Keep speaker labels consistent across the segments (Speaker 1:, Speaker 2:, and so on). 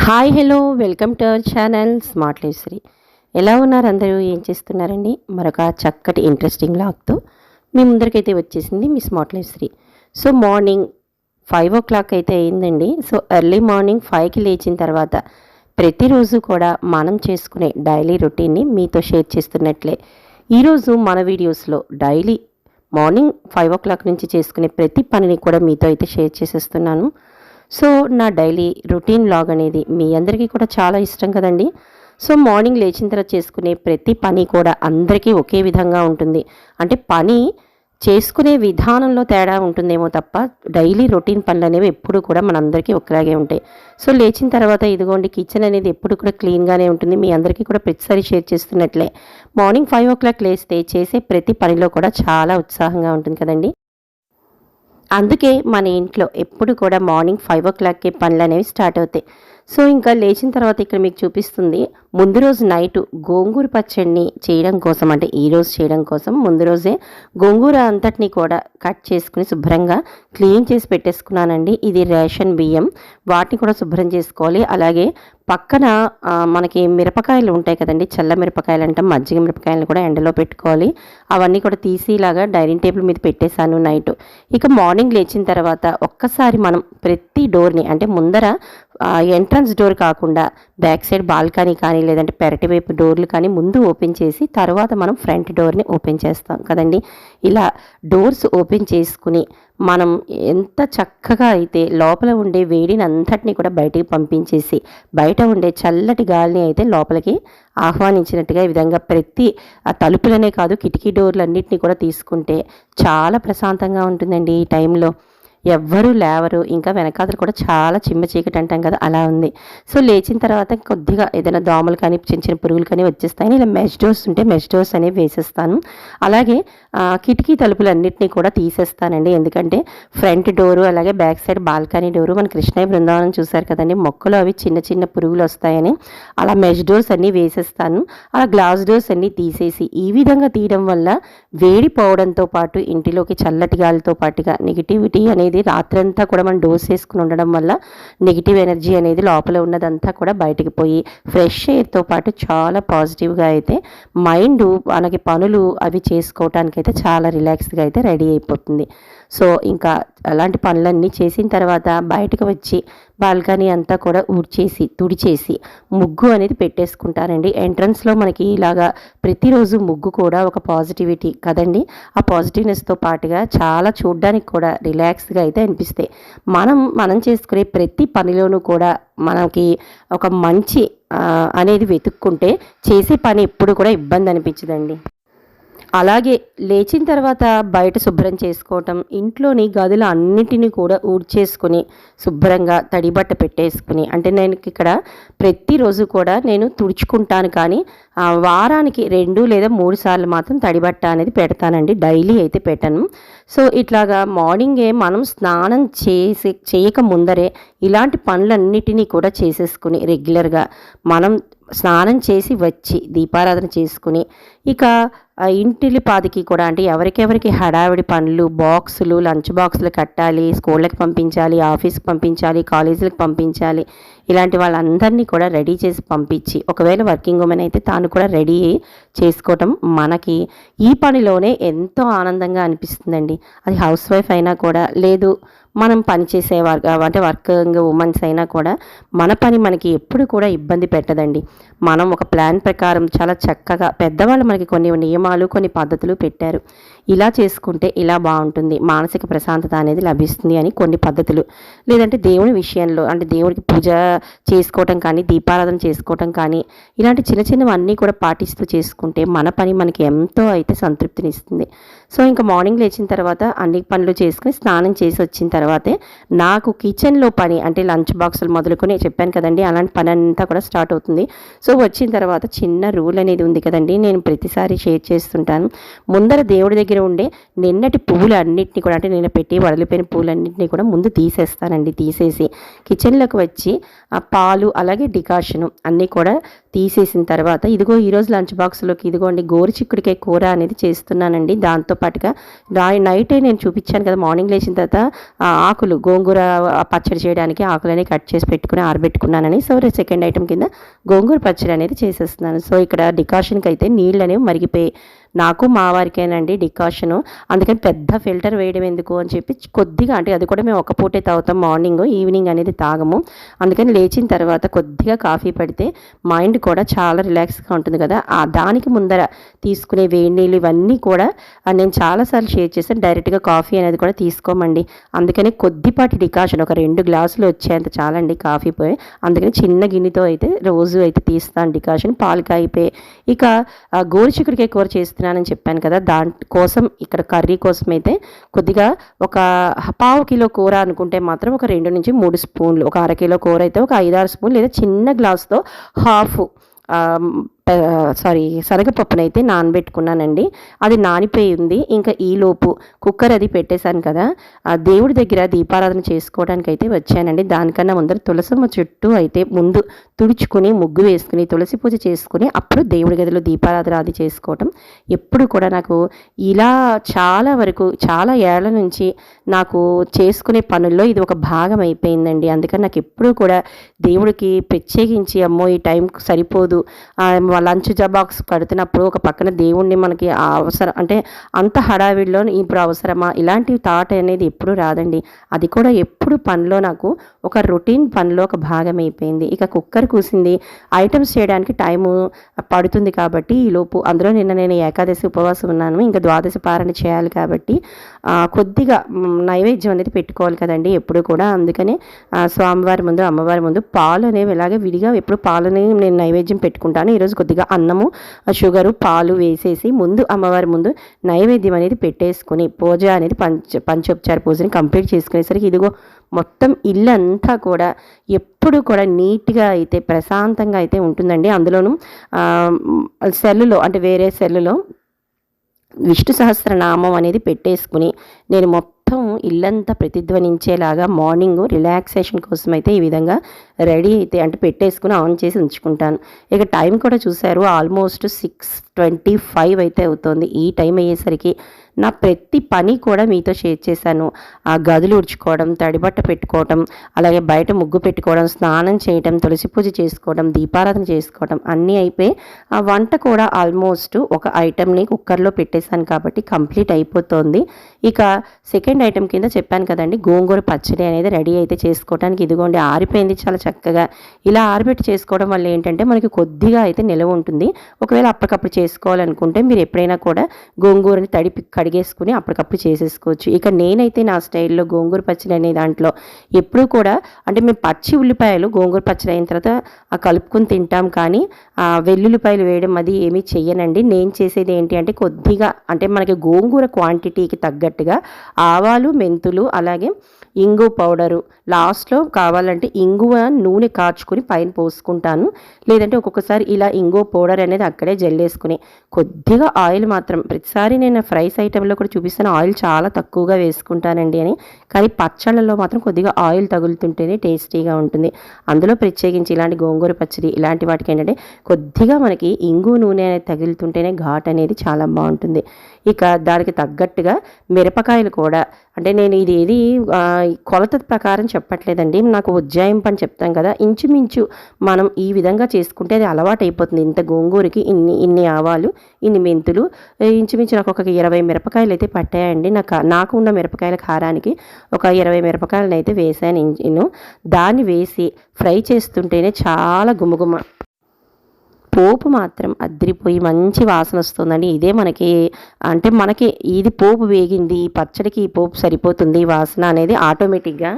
Speaker 1: Hi hello welcome to our channel smart life Sri. ఎలా ఉన్నారు అందరూ? ఏం చేస్తున్నారండి? మరొక చక్కటి ఇంట్రెస్టింగ్ లాగ్తో మీ ముందరికైతే వచ్చేసింది మీ smart life Sri. So morning 5 o'clock అయితే అయిందండి. సో ఎర్లీ మార్నింగ్ 5కి లేచిన తర్వాత ప్రతిరోజు కూడా మనం చేసుకునే డైలీ రొటీన్ని మీతో షేర్ చేస్తున్నట్లే ఈరోజు మన వీడియోస్లో డైలీ మార్నింగ్ 5 o'clock నుంచి చేసుకునే ప్రతి పనిని కూడా మీతో అయితే షేర్ చేసేస్తున్నాను. సో నా డైలీ రొటీన్ లాగ్ అనేది మీ అందరికీ కూడా చాలా ఇష్టం కదండి. సో మార్నింగ్ లేచిన తర్వాత చేసుకునే ప్రతి పని కూడా అందరికీ ఒకే విధంగా ఉంటుంది. అంటే పని చేసుకునే విధానంలో తేడా ఉంటుందేమో తప్ప డైలీ రొటీన్ పనులు అనేవి ఎప్పుడు కూడా మనందరికీ ఒకలాగే ఉంటాయి. సో లేచిన తర్వాత ఇదిగోండి కిచెన్ అనేది ఎప్పుడు కూడా క్లీన్గానే ఉంటుంది. మీ అందరికీ కూడా ప్రతిసారి షేర్ చేస్తున్నట్లే మార్నింగ్ 5 o'clock లేస్తే చేసే ప్రతి పనిలో కూడా చాలా ఉత్సాహంగా ఉంటుంది కదండి. అందుకే మన ఇంట్లో ఎప్పుడు కూడా మార్నింగ్ 5 o'clockకే పనులు అనేవి స్టార్ట్ అవుతాయి. సో ఇంకా లేచిన తర్వాత ఇక్కడ మీకు చూపిస్తుంది ముందు రోజు నైటు గోంగూర పచ్చడిని చేయడం కోసం, అంటే ఈరోజు చేయడం కోసం ముందు రోజే గోంగూర అంతటిని కూడా కట్ చేసుకుని శుభ్రంగా క్లీన్ చేసి పెట్టేసుకున్నానండి. ఇది రేషన్ బియ్యం, వాటిని కూడా శుభ్రం చేసుకోవాలి. అలాగే పక్కన మనకి మిరపకాయలు ఉంటాయి కదండి, చల్ల మిరపకాయలు అంటాం, మజ్జిగ మిరపకాయలు కూడా ఎండలో పెట్టుకోవాలి. అవన్నీ కూడా తీసి ఇలాగా డైనింగ్ టేబుల్ మీద పెట్టేశాను నైట్. ఇక మార్నింగ్ లేచిన తర్వాత ఒక్కసారి మనం ప్రతి డోర్ని, అంటే ముందర ఎంట్రన్స్ డోర్ కాకుండా బ్యాక్ సైడ్ బాల్కనీ కానీ లేదంటే పెరటి వైపు డోర్లు కానీ ముందు ఓపెన్ చేసి తర్వాత మనం ఫ్రంట్ డోర్ని ఓపెన్ చేస్తాం కదండి. ఇలా డోర్స్ ఓపెన్ చేసుకుని మనం ఎంత చక్కగా అయితే లోపల ఉండే వేడిని అంతటినీ కూడా బయటికి పంపించేసి బయట ఉండే చల్లటి గాలిని అయితే లోపలికి ఆహ్వానించినట్టుగా ఈ విధంగా ప్రతి తలుపులనే కాదు కిటికీ డోర్లు అన్నింటినీ కూడా తీసుకుంటే చాలా ప్రశాంతంగా ఉంటుందండి. ఈ టైంలో ఎవ్వరూ లేవరు, ఇంకా వెనకాతలు కూడా చాలా చిమ్మ చీకటి అంటాం కదా, అలా ఉంది. సో లేచిన తర్వాత కొద్దిగా ఏదైనా దోమలు కానీ చిన్న చిన్న పురుగులు కానీ వచ్చేస్తాయని ఇలా మెష్ డోర్స్ ఉంటే మెష్ డోర్స్ అనేవి వేసేస్తాను. అలాగే కిటికీ తలుపులన్నింటినీ కూడా తీసేస్తానండి. ఎందుకంటే ఫ్రంట్ డోరు అలాగే బ్యాక్ సైడ్ బాల్కనీ డోరు మన కృష్ణయ్య బృందావనం చూశారు కదండి, మొక్కలు అవి చిన్న చిన్న పురుగులు వస్తాయని అలా మెష్ డోర్స్ అన్నీ వేసేస్తాను. అలా గ్లాస్ డోర్స్ అన్నీ తీసేసి ఈ విధంగా తీయడం వల్ల వేడి పోవడంతో పాటు ఇంటిలోకి చల్లటి గాలితో పాటుగా నెగిటివిటీ అనేది రాత్రంతా కూడా మనం డోస్ వేసుకుని ఉండడం వల్ల నెగిటివ్ ఎనర్జీ అనేది లోపల ఉన్నదంతా కూడా బయటికి పోయి ఫ్రెష్ ఎయిర్తో పాటు చాలా పాజిటివ్గా అయితే మైండ్ మనకి పనులు అవి చేసుకోవటానికి అయితే చాలా రిలాక్స్గా అయితే రెడీ అయిపోతుంది. సో ఇంకా అలాంటి పనులన్నీ చేసిన తర్వాత బయటకు వచ్చి బాల్కనీ అంతా కూడా ఊడ్చేసి తుడిచేసి ముగ్గు అనేది పెట్టేసుకుంటారండి. ఎంట్రన్స్లో మనకి ఇలాగా ప్రతిరోజు ముగ్గు కూడా ఒక పాజిటివిటీ కదండి. ఆ పాజిటివ్నెస్తో పాటుగా చాలా చూడ్డానికి కూడా రిలాక్స్గా అయితే అనిపిస్తాయి. మనం చేసుకునే ప్రతి పనిలోనూ కూడా మనకి ఒక మంచి అనేది వెతుక్కుంటే చేసే పని ఎప్పుడు కూడా ఇబ్బంది అనిపించదండి. అలాగే లేచిన తర్వాత బయట శుభ్రం చేసుకోవటం, ఇంట్లోని గదులు అన్నిటినీ కూడా ఊడ్చేసుకుని శుభ్రంగా తడిబట్ట పెట్టేసుకుని, అంటే నేను ఇక్కడ ప్రతిరోజు కూడా నేను తుడుచుకుంటాను, కానీ వారానికి 2 లేదా 3 సార్లు మాత్రం తడిబట్ట అనేది పెడతానండి, డైలీ అయితే పెట్టను. సో ఇట్లాగా మార్నింగే మనం స్నానం చేయక ముందరే ఇలాంటి పనులన్నిటినీ కూడా చేసేసుకుని రెగ్యులర్గా మనం స్నానం చేసి వచ్చి దీపారాధన చేసుకుని ఇక ఇంటిలిపాదికి కూడా, అంటే ఎవరికెవరికి హడావిడి పనులు, బాక్సులు లంచ్ బాక్సులు కట్టాలి, స్కూళ్ళకి పంపించాలి, ఆఫీస్కి పంపించాలి, కాలేజీలకు పంపించాలి, ఇలాంటి వాళ్ళందరినీ కూడా రెడీ చేసి పంపించి, ఒకవేళ వర్కింగ్ ఉమెన్ అయితే తాను కూడా రెడీ చేసుకోవటం మనకి ఈ పనిలోనే ఎంతో ఆనందంగా అనిపిస్తుందండి. అది హౌస్ వైఫ్ అయినా కూడా లేదు మనం పనిచేసే అంటే వర్కింగ్ ఉమెన్స్ అయినా కూడా మన పని మనకి ఎప్పుడు కూడా ఇబ్బంది పెట్టదండి. మనం ఒక ప్లాన్ ప్రకారం చాలా చక్కగా పెద్దవాళ్ళు మనకి కొన్ని నియమాలు కొన్ని పద్ధతులు పెట్టారు, ఇలా చేసుకుంటే ఇలా బాగుంటుంది, మానసిక ప్రశాంతత అనేది లభిస్తుంది అని కొన్ని పద్ధతులు, లేదంటే దేవుని విషయంలో అంటే దేవుడికి పూజ చేసుకోవటం కానీ దీపారాధన చేసుకోవటం కానీ ఇలాంటి చిన్న చిన్నవన్నీ కూడా పాటిస్తూ చేసుకుంటే మన పని మనకి ఎంతో అయితే సంతృప్తినిస్తుంది. సో ఇంకా మార్నింగ్ లేచిన తర్వాత అన్ని పనులు చేసుకుని స్నానం చేసి వచ్చిన తర్వాతే నాకు కిచెన్లో పని, అంటే లంచ్ బాక్సులు మొదలుకొని చెప్పాను కదండి, అలాంటి పని అంతా కూడా స్టార్ట్ అవుతుంది. సో వచ్చిన తర్వాత చిన్న రూల్ అనేది ఉంది కదండి, నేను ప్రతిసారి షేర్ చేస్తుంటాను. ముందర దేవుడి దగ్గర ఉండే నిన్నటి పువ్వులు అన్నింటినీ కూడా, అంటే నేను పెట్టి వడలిపోయిన పువ్వులన్నింటినీ కూడా ముందు తీసేస్తానండి. తీసేసి కిచెన్లోకి వచ్చి పాలు అలాగే డికాషను అన్నీ కూడా తీసేసిన తర్వాత ఇదిగో ఈరోజు లంచ్ బాక్స్లోకి ఇదిగోండి గోరుచిక్కుడికాయ కూర అనేది చేస్తున్నానండి. దాంతోపాటుగా నైటే నేను చూపించాను కదా, మార్నింగ్ లేచిన తర్వాత ఆకులు గోంగూర పచ్చడి చేయడానికి ఆకులని కట్ చేసి పెట్టుకుని ఆరబెట్టుకున్నానని. సో సెకండ్ ఐటమ్ కింద గోంగూర పచ్చడి అనేది చేసేస్తున్నాను. సో ఇక్కడ డికాషన్కి అయితే నీళ్ళు అనేవి మరిగిపోయి నాకు మా వారికేనండి డికాషను. అందుకని పెద్ద ఫిల్టర్ వేయడం ఎందుకు అని చెప్పి కొద్దిగా, అంటే అది కూడా మేము ఒక పూటే తాగుతాం, మార్నింగ్ ఈవినింగ్ అనేది తాగము. అందుకని లేచిన తర్వాత కొద్దిగా కాఫీ పెడితే మైండ్ కూడా చాలా రిలాక్స్గా ఉంటుంది కదా. దానికి ముందర తీసుకునే వేడి నీళ్ళు ఇవన్నీ కూడా నేను చాలాసార్లు షేర్ చేశాను. డైరెక్ట్గా కాఫీ అనేది కూడా తీసుకోమండి. అందుకని కొద్దిపాటి డికాషన్ ఒక 2 గ్లాసులు వచ్చేంత చాలండి కాఫీ పోయి. అందుకని చిన్న గిన్నెతో అయితే రోజు అయితే తీస్తాను డికాషన్. పాలు కాయిపోయి ఇక గోరుచిక్కుడికాయ కూర చేస్తున్నానని చెప్పాను కదా, దానికోసం ఇక్కడ కర్రీ కోసం అయితే కొద్దిగా ఒక 1/2 కిలో కూర అనుకుంటే మాత్రం ఒక 2 నుంచి 3 స్పూన్లు, ఒక 1/2 కిలో కూర అయితే ఒక 5-6 స్పూన్లు లేదా చిన్న గ్లాస్తో హాఫ్ శనగపప్పునైతే నానబెట్టుకున్నానండి. అది నానిపోయి ఉంది. ఇంకా ఈలోపు కుక్కర్ అది పెట్టేశాను కదా, దేవుడి దగ్గర దీపారాధన చేసుకోవడానికి అయితే వచ్చానండి. దానికన్నా ముందర తులసమ్మ చుట్టూ అయితే ముందు తుడుచుకుని ముగ్గు వేసుకుని తులసి పూజ చేసుకుని అప్పుడు దేవుడి గదిలో దీపారాధన అది చేసుకోవటం ఎప్పుడు కూడా నాకు ఇలా చాలా వరకు చాలా ఏళ్ల నుంచి నాకు చేసుకునే పనుల్లో ఇది ఒక భాగం అయిపోయిందండి. అందుకని నాకు ఎప్పుడూ కూడా దేవుడికి ప్రత్యేకించి అమ్మో ఈ టైంకి సరిపోదు, లంచ్ బాక్స్ కడుతున్నప్పుడు ఒక పక్కన దేవుణ్ణి మనకి అవసరం అంటే అంత హడావిడిలో ఇప్పుడు అవసరమా ఇలాంటి థాట్ అనేది ఎప్పుడు రాదండి. అది కూడా ఎప్పుడు పనిలో నాకు ఒక రొటీన్ పనిలో ఒక భాగం అయిపోయింది. ఇక కుక్కర్ కూసింది, ఐటమ్స్ చేయడానికి టైము పడుతుంది కాబట్టి ఈలోపు అందులో నిన్న నేను ఏకాదశి ఉపవాసం ఉన్నాను, ఇంకా ద్వాదశి పారణ చేయాలి కాబట్టి కొద్దిగా నైవేద్యం అనేది పెట్టుకోవాలి కదండి ఎప్పుడు కూడా. అందుకని స్వామివారి ముందు అమ్మవారి ముందు పాలు అనేవి ఇలాగే విడిగా ఎప్పుడు పాలని నేను నైవేద్యం పెట్టుకుంటాను. ఈరోజు కొద్దిగా అన్నము షుగరు పాలు వేసేసి ముందు అమ్మవారి ముందు నైవేద్యం అనేది పెట్టేసుకుని పూజ అనేది పంచోపచార పూజని కంప్లీట్ చేసుకునేసరికి ఇదిగో మొత్తం ఇల్లంతా కూడా ఎప్పుడు కూడా నీట్గా అయితే ప్రశాంతంగా అయితే ఉంటుందండి. అందులోనూ సెల్లులో అంటే వేరే సెల్లులో విష్ణు సహస్రనామం అనేది పెట్టేసుకుని నేను మొత్తం ఇల్లంతా ప్రతిధ్వనించేలాగా మార్నింగ్ రిలాక్సేషన్ కోసం అయితే ఈ విధంగా రెడీ అయితే అంటే పెట్టేసుకుని ఆన్ చేసి ఉంచుకుంటాను. ఇక టైం కూడా చూశారు, ఆల్మోస్ట్ 6:25 అయితే అవుతుంది. ఈ టైం అయ్యేసరికి నా ప్రతి పని కూడా మీతో షేర్ చేశాను. ఆ గదులు ఉడ్చుకోవడం, తడిబట్ట పెట్టుకోవడం, అలాగే బయట ముగ్గు పెట్టుకోవడం, స్నానం చేయడం, తులసి పూజ చేసుకోవడం, దీపారాధన చేసుకోవడం అన్నీ అయిపోయి ఆ వంట కూడా ఆల్మోస్ట్ ఒక ఐటెంని కుక్కర్లో పెట్టేశాను కాబట్టి కంప్లీట్ అయిపోతుంది. ఇక సెకండ్ ఐటెం కింద చెప్పాను కదండి, గోంగూర పచ్చడి అనేది రెడీ అయితే చేసుకోవడానికి ఇదిగోండి ఆరిపోయింది చాలా చక్కగా. ఇలా ఆరిపెట్టి చేసుకోవడం వల్ల ఏంటంటే మనకి కొద్దిగా అయితే నిలవ ఉంటుంది. ఒకవేళ అప్పటికప్పుడు చేసుకోవాలనుకుంటే మీరు ఎప్పుడైనా కూడా గోంగూరని కడిగేసుకుని అప్పటికప్పుడు చేసేసుకోవచ్చు. ఇక నేనైతే నా స్టైల్లో గోంగూర పచ్చడి అనే దాంట్లో ఎప్పుడూ కూడా అంటే మేము పచ్చి ఉల్లిపాయలు గోంగూర పచ్చడి అయిన తర్వాత కలుపుకొని తింటాం, కానీ వెల్లుల్లిపాయలు వేయడం అది ఏమీ చెయ్యనండి. నేను చేసేది ఏంటి అంటే కొద్దిగా అంటే మనకి గోంగూర క్వాంటిటీకి తగ్గట్టుగా ఆవాలు, మెంతులు, అలాగే ఇంగు పౌడరు, లాస్ట్లో కావాలంటే ఇంగువ నూనె కాచుకుని పైన పోసుకుంటాను. లేదంటే ఒక్కొక్కసారి ఇలా ఇంగువ పౌడర్ అనేది అక్కడే జల్లేసుకుని కొద్దిగా ఆయిల్ మాత్రం ప్రతిసారి నేను ఫ్రైస్ ఐటెంలో కూడా చూపిస్తాను ఆయిల్ చాలా తక్కువగా వేసుకుంటానండి అని, కానీ పచ్చళ్ళలో మాత్రం కొద్దిగా ఆయిల్ తగులుతుంటేనే టేస్టీగా ఉంటుంది. అందులో ప్రత్యేకించి ఇలాంటి గోంగూర పచ్చడి ఇలాంటి వాటికి ఏంటంటే కొద్దిగా మనకి ఇంగు నూనె అనేది తగులుతుంటేనే ఘాట్ అనేది చాలా బాగుంటుంది. ఇక దానికి తగ్గట్టుగా మిరపకాయలు కూడా అంటే నేను ఇది ఏది కొలత ప్రకారం చెప్పట్లేదండి, నాకు ఉజ్జాయింపు అని చెప్తాం కదా, ఇంచుమించు మనం ఈ విధంగా చేసుకుంటే అది అలవాటు అయిపోతుంది. ఇంత గోంగూరకి ఇన్ని ఆవాలు, ఇన్ని మెంతులు, ఇంచుమించు నాకు ఒక 20 మిరపకాయలు అయితే పట్టాయండి. నాకు ఉన్న మిరపకాయల కారానికి ఒక 20 మిరపకాయలను అయితే వేసాను. నేను దాన్ని వేసి ఫ్రై చేస్తుంటేనే చాలా గుమగుమ పోపు మాత్రం అద్రిపోయి మంచి వాసన వస్తుందండి. ఇదే మనకి అంటే మనకి ఇది పోపు వేగింది, ఈ పచ్చడికి ఈ పోపు సరిపోతుంది వాసన అనేది ఆటోమేటిక్గా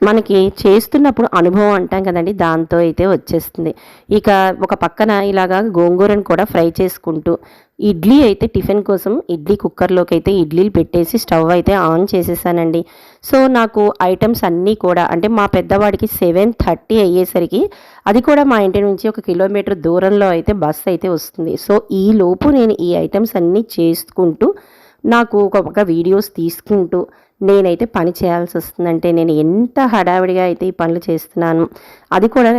Speaker 1: మనకి చేస్తున్నప్పుడు అనుభవం అంటాం కదండి, దాంతో అయితే వచ్చేస్తుంది. ఇక ఒక పక్కన ఇలాగా గోంగూరను కూడా ఫ్రై చేసుకుంటూ ఇడ్లీ అయితే టిఫిన్ కోసం ఇడ్లీ కుక్కర్లోకి అయితే ఇడ్లీలు పెట్టేసి స్టవ్ అయితే ఆన్ చేసేసానండి. సో నాకు ఐటమ్స్ అన్నీ కూడా అంటే మా పెద్దవాడికి 7:30 అయ్యేసరికి అది కూడా మా ఇంటి నుంచి 1 కిలోమీటర్ దూరంలో అయితే బస్సు అయితే వస్తుంది. సో ఈ లోపు నేను ఈ ఐటమ్స్ అన్నీ చేసుకుంటూ నాకు ఒక వీడియోస్ తీసుకుంటూ నేనైతే పని చేయాల్సి వస్తుందంటే నేను ఎంత హడావిడిగా అయితే ఈ పనులు చేస్తున్నాను. అది కూడా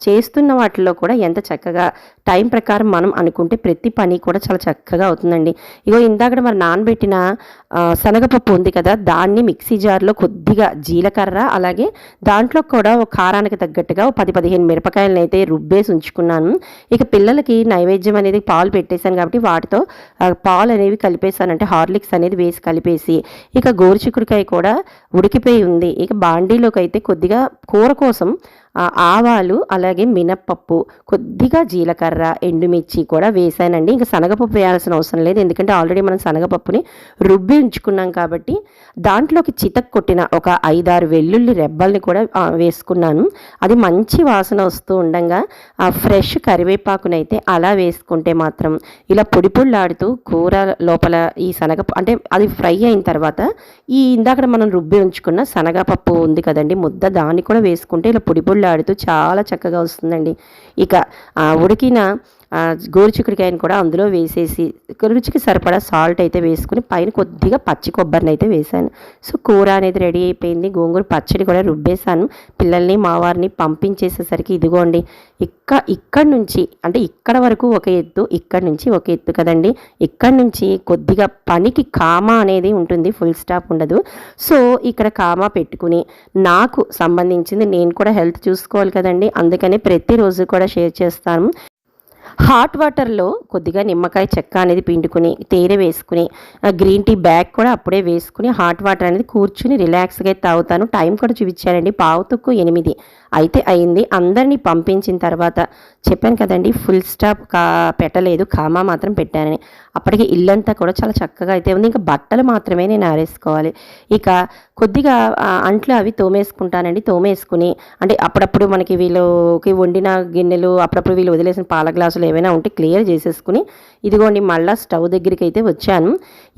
Speaker 1: చేస్తున్న వాటిలో కూడా ఎంత చక్కగా టైం ప్రకారం మనం అనుకుంటే ప్రతి పని కూడా చాలా చక్కగా అవుతుందండి. ఇగో ఇందాక మరి నానబెట్టిన శనగపప్పు ఉంది కదా, దాన్ని మిక్సీ జార్లో కొద్దిగా జీలకర్ర అలాగే దాంట్లో కూడా ఒక కారానికి తగ్గట్టుగా 10-15 మిరపకాయలను అయితే రుబ్బేసి ఉంచుకున్నాను. ఇక పిల్లలకి నైవేద్యం అనేది పాలు పెట్టేశాను కాబట్టి వాటితో పాలు అనేవి కలిపేసాను, అంటే హార్లిక్స్ అనేది వేసి కలిపేసి ఇక గోరుచిక్కుడుకాయ కూడా ఉడికిపోయి ఉంది. ఇక బాండీలోకి అయితే కొద్దిగా కూర కోసం ఆవాలు అలాగే మినప్పప్పు కొద్దిగా జీలకర్ర ఎండుమిర్చి కూడా వేసానండి. ఇంకా శనగపప్పు వేయాల్సిన అవసరం లేదు, ఎందుకంటే ఆల్రెడీ మనం శనగపప్పుని రుబ్బి ఉంచుకున్నాం కాబట్టి. దాంట్లోకి చితక్ కొట్టిన ఒక 5-6 వెల్లుల్లి రెబ్బల్ని కూడా వేసుకున్నాను. అది మంచి వాసన వస్తూ ఉండగా ఫ్రెష్ కరివేపాకునైతే అలా వేసుకుంటే మాత్రం ఇలా పొడి పొడిలాడుతూ కూర లోపల ఈ అంటే అది ఫ్రై అయిన తర్వాత ఈ ఇందాక మనం రుబ్బి ఉంచుకున్న శనగపప్పు ఉంది కదండి ముద్ద, దాన్ని కూడా వేసుకుంటే ఇలా పొడి ఆడుతూ చాలా చక్కగా వస్తుందండి. ఇక ఉడికిన గోరుచిక్కుడుకాయని కూడా అందులో వేసేసి రుచికి సరిపడా సాల్ట్ అయితే వేసుకుని పైన కొద్దిగా పచ్చి కొబ్బరిని అయితే వేశాను. సో కూర అనేది రెడీ అయిపోయింది. గోంగూర పచ్చడి కూడా రుబ్బేశాను. పిల్లల్ని మా వారిని పంపించేసేసరికి ఇదిగోండి ఇక్కడి నుంచి అంటే ఇక్కడ వరకు ఒక ఎత్తు, ఇక్కడి నుంచి ఒక ఎత్తు కదండి. ఇక్కడి నుంచి కొద్దిగా పనికి కామా అనేది ఉంటుంది, ఫుల్ స్టాప్ ఉండదు. సో ఇక్కడ కామా పెట్టుకుని నాకు సంబంధించింది నేను కూడా హెల్త్ చూసుకోవాలి కదండి, అందుకని ప్రతిరోజు కూడా షేర్ చేస్తాను. హాట్ వాటర్లో కొద్దిగా నిమ్మకాయ చెక్క అనేది పిండుకుని తేనె వేసుకుని గ్రీన్ టీ బ్యాగ్ కూడా అప్పుడే వేసుకుని హాట్ వాటర్ అనేది కూర్చుని రిలాక్స్గా తాగుతాను. టైం కూడా చూపించారండి, 7:45 అయితే అయింది. అందరినీ పంపించిన తర్వాత చెప్పాను కదండి ఫుల్ స్టాప్ పెట్టలేదు, కామా మాత్రం పెట్టానని. అప్పటికి ఇల్లంతా కూడా చాలా చక్కగా అయితే ఉంది. ఇంకా బట్టలు మాత్రమే నేను ఆరేసుకోవాలి. ఇక కొద్దిగా అంట్లు అవి తోమేసుకుంటానండి. తోమేసుకుని అంటే అప్పుడప్పుడు మనకి వీళ్ళకి వండిన గిన్నెలు అప్పుడప్పుడు వీళ్ళు వదిలేసిన పాల గ్లాసులు ఏవైనా ఉంటే క్లియర్ చేసేసుకుని ఇదిగోండి మళ్ళీ స్టవ్ దగ్గరికి అయితే వచ్చాను.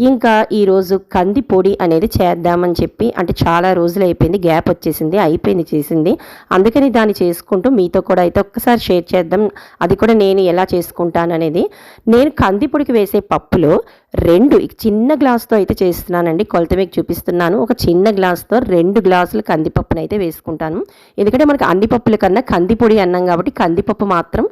Speaker 1: ఇంకా ఈరోజు కంది పొడి అనేది చేద్దామని చెప్పి, అంటే చాలా రోజులు అయిపోయింది, గ్యాప్ వచ్చేసింది, అయిపోయింది చేసింది, అందుకని దాన్ని చేసుకుంటూ మీతో కూడా అయితే ఒక్కసారి షేర్ చేద్దాం. అది కూడా నేను ఎలా చేసుకుంటాను అనేది. నేను కంది పొడికి వేసే పప్పులో 2 చిన్న గ్లాసుతో అయితే చేస్తున్నానండి, కొలత మీకు చూపిస్తున్నాను. ఒక చిన్న గ్లాసుతో 2 గ్లాసులు కందిపప్పును అయితే వేసుకుంటాను. ఎందుకంటే మనకు అన్ని పప్పుల కన్నా కందిపొడి అన్నాం కాబట్టి కందిపప్పు మాత్రం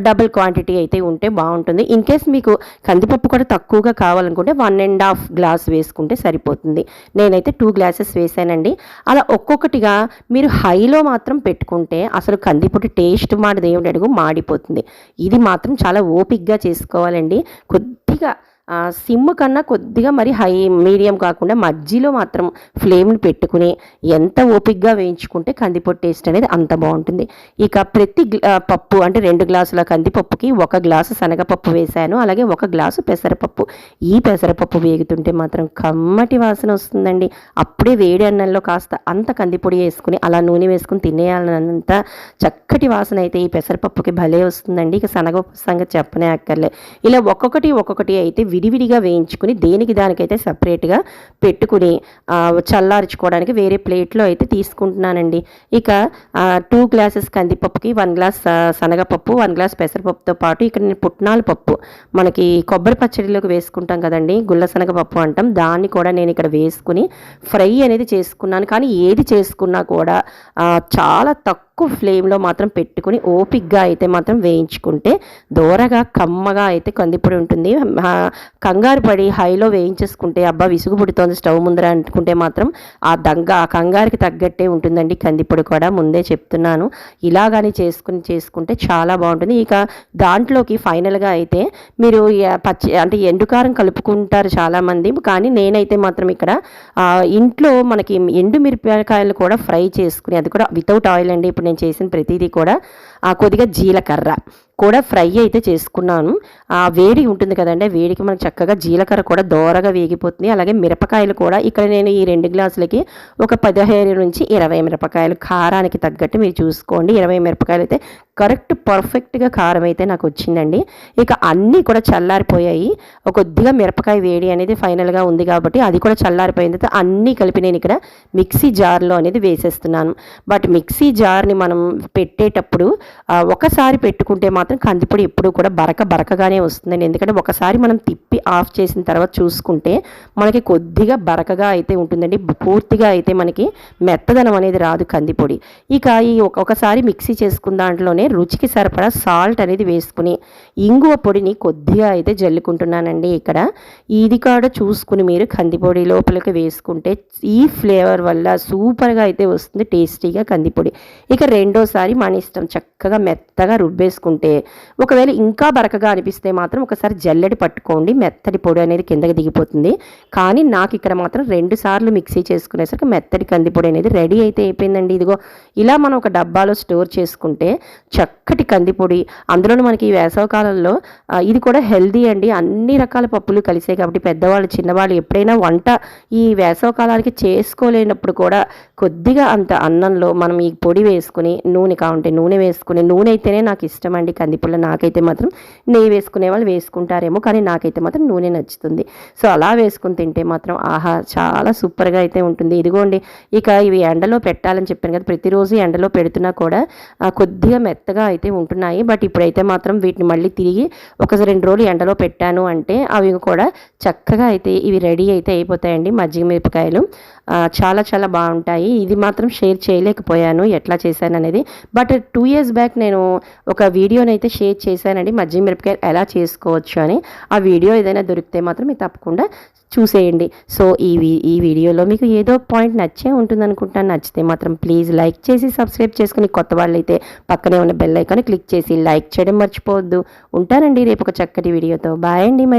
Speaker 1: డబుల్ క్వాంటిటీ అయితే ఉంటే బాగుంటుంది. ఇన్ కేస్ మీకు కందిపప్పు కూడా తక్కువగా కావాలనుకుంటే 1.5 గ్లాస్ వేసుకుంటే సరిపోతుంది. నేనైతే 2 గ్లాసెస్ వేసానండి. అలా ఒక్కొక్కటిగా మీరు హైలో మాత్రం పెట్టుకుంటే అసలు కందిపొడి టేస్ట్ మాట దేవుడి అడుగు మాడిపోతుంది. ఇది మాత్రం చాలా ఓపిక్గా చేసుకోవాలండి. కొద్దిగా సిమ్ కన్నా కొద్దిగా మరి హై మీడియం కాకుండా మధ్యలో మాత్రం ఫ్లేమ్ని పెట్టుకుని ఎంత ఓపిక్గా వేయించుకుంటే కందిపొడి టేస్ట్ అనేది అంత బాగుంటుంది. ఇక ప్రతి పప్పు అంటే 2 గ్లాసుల కందిపప్పుకి 1 గ్లాసు శనగపప్పు వేశాను, అలాగే 1 గ్లాసు పెసరపప్పు. ఈ పెసరపప్పు వేగుతుంటే మాత్రం కమ్మటి వాసన వస్తుందండి. అప్పుడే వేడి అన్నంలో కాస్త అంత కందిపొడి వేసుకుని అలా నూనె వేసుకుని తినేయాలన్నంత చక్కటి వాసన అయితే ఈ పెసరపప్పుకి భలే వస్తుందండి. ఇక శనగపప్పు సంగతి చెప్పనే అక్కర్లే. ఇలా ఒక్కొక్కటి అయితే విడివిడిగా వేయించుకుని దేనికి దానికైతే సపరేట్గా పెట్టుకుని చల్లార్చుకోవడానికి వేరే ప్లేట్లో అయితే తీసుకుంటున్నానండి. ఇక 2 గ్లాసెస్ కందిపప్పుకి 1 గ్లాస్ శనగపప్పు 1 గ్లాస్ పెసరపప్పుతో పాటు ఇక్కడ నేను పుట్నాల పప్పు మనకి కొబ్బరి పచ్చడిలోకి వేసుకుంటాం కదండి, గుల్ల శనగపప్పు అంటాం, దాన్ని కూడా నేను ఇక్కడ వేసుకుని ఫ్రై అనేది చేసుకున్నాను. కానీ ఏది చేసుకున్నా కూడా చాలా తక్కువ ఫ్లేమ్లో మాత్రం పెట్టుకుని ఓపిక్గా అయితే మాత్రం వేయించుకుంటే దోరగా కమ్మగా అయితే కందిపొడి ఉంటుంది. కంగారు పడి హైలో వేయించేసుకుంటే అబ్బా విసుగు పుడుతోంది స్టవ్ ముందర అనుకుంటే మాత్రం ఆ కంగారుకి తగ్గట్టే ఉంటుందండి కందిపొడి కూడా, ముందే చెప్తున్నాను. ఇలాగానే చేసుకుంటే చాలా బాగుంటుంది. ఇక దాంట్లోకి ఫైనల్గా అయితే మీరు అంటే ఎండుకారం కలుపుకుంటారు చాలామంది, కానీ నేనైతే మాత్రం ఇక్కడ ఇంట్లో మనకి ఎండు మిరపకాయలు కూడా ఫ్రై చేసుకుని, అది కూడా వితౌట్ ఆయిల్ అండి, ఇప్పుడు నేను చేసిన ప్రతిదీ కూడా కొద్దిగా జీలకర్ర కూడా ఫ్రై అయితే చేసుకున్నాను. వేడి ఉంటుంది కదండి, వేడికి మనకు చక్కగా జీలకర్ర కూడా దోరగా వేగిపోతుంది. అలాగే మిరపకాయలు కూడా ఇక్కడ నేను ఈ 2 గ్లాసులకి ఒక 15 నుంచి 20 మిరపకాయలు కారానికి తగ్గట్టు మీరు చూసుకోండి. 20 మిరపకాయలు అయితే కరెక్ట్ పర్ఫెక్ట్గా కారం అయితే నాకు వచ్చిందండి. ఇక అన్నీ కూడా చల్లారిపోయాయి. కొద్దిగా మిరపకాయ వేడి అనేది ఫైనల్గా ఉంది కాబట్టి అది కూడా చల్లారిపోయిన తర్వాత అన్నీ కలిపి నేను ఇక్కడ మిక్సీ జార్లో అనేది వేసేస్తున్నాను. బట్ మిక్సీ జార్ని మనం పెట్టేటప్పుడు ఒకసారి పెట్టుకుంటే మాత్రం మాత్రం కందిపొడి ఎప్పుడు కూడా బరకగానే వస్తుందండి. ఎందుకంటే ఒకసారి మనం తిప్పి ఆఫ్ చేసిన తర్వాత చూసుకుంటే మనకి కొద్దిగా బరకగా అయితే ఉంటుందండి. పూర్తిగా అయితే మనకి మెత్తదనం అనేది రాదు కందిపొడి. ఇక ఈ ఒకసారి మిక్సీ చేసుకున్న దాంట్లోనే రుచికి సరిపడా సాల్ట్ అనేది వేసుకుని ఇంగువ పొడిని కొద్దిగా అయితే జల్లుకుంటున్నానండి. ఇక్కడ ఇది కూడా చూసుకుని మీరు కందిపొడి లోపలికి వేసుకుంటే ఈ ఫ్లేవర్ వల్ల సూపర్గా అయితే వస్తుంది టేస్టీగా కందిపొడి. ఇక రెండోసారి మన ఇష్టం, చక్కగా మెత్తగా రుబ్బేసుకుంటే, ఒకవేళ ఇంకా బరకగా అనిపిస్తే మాత్రం ఒకసారి జల్లెడి పట్టుకోండి, మెత్తటి పొడి అనేది కిందకి దిగిపోతుంది. కానీ నాకు ఇక్కడ మాత్రం 2 సార్లు మిక్సీ చేసుకునేసరికి మెత్తటి కందిపొడి అనేది రెడీ అయితే అయిపోయిందండి. ఇదిగో ఇలా మనం ఒక డబ్బాలో స్టోర్ చేసుకుంటే చక్కటి కందిపొడి, అందులోనూ మనకి ఈ వేసవకాలంలో ఇది కూడా హెల్దీ అండి. అన్ని రకాల పప్పులు కలిసాయి కాబట్టి పెద్దవాళ్ళు చిన్నవాళ్ళు ఎప్పుడైనా వంట ఈ వేసవకాలానికి చేసుకోలేనప్పుడు కూడా కొద్దిగా అంత అన్నంలో మనం ఈ పొడి వేసుకుని, నూనె కావంటే నూనె వేసుకుని, నూనె అయితేనే నాకు ఇష్టం అండి కందిపొడిలో. నాకైతే మాత్రం నెయ్యి వేసుకునే వాళ్ళు వేసుకుంటారేమో, కానీ నాకైతే మాత్రం నూనె నచ్చుతుంది. సో అలా వేసుకుని తింటే మాత్రం ఆహా చాలా సూపర్గా అయితే ఉంటుంది. ఇదిగోండి, ఇక ఇవి ఎండలో పెట్టాలని చెప్పాను కదా, ప్రతిరోజు ఎండలో పెడుతున్నా కూడా కొద్దిగా మెత్తగా అయితే ఉంటున్నాయి. బట్ ఇప్పుడైతే మాత్రం వీటిని మళ్ళీ తిరిగి ఒక 2 రోజులు ఎండలో పెట్టాను అంటే అవి కూడా చక్కగా అయితే ఇవి రెడీ అయితే అయిపోతాయండి. మజ్జిగ మిరపకాయలు చాలా చాలా బాగుంటాయి. ఇది మాత్రం షేర్ చేయలేకపోయాను ఎట్లా చేశాను అనేది. బట్ 2 years బ్యాక్ నేను ఒక వీడియోనైతే షేర్ చేశానండి, మజ్జిగ మిరపకాయలు ఎలా చేసుకోవచ్చు అని. ఆ వీడియో ఏదైనా దొరికితే మాత్రం మీరు తప్పకుండా చూసేయండి. సో ఈ వీడియోలో మీకు ఏదో పాయింట్ నచ్చే ఉంటుంది అనుకుంటాను. నచ్చితే మాత్రం ప్లీజ్ లైక్ చేసి సబ్స్క్రైబ్ చేసుకుని, కొత్త వాళ్ళైతే పక్కనే ఉన్న బెల్ ఐకాన్ క్లిక్ చేసి లైక్ చేయడం మర్చిపోవద్దు. ఉంటానండి రేపు ఒక చక్కటి వీడియోతో. బాయ్ అండి.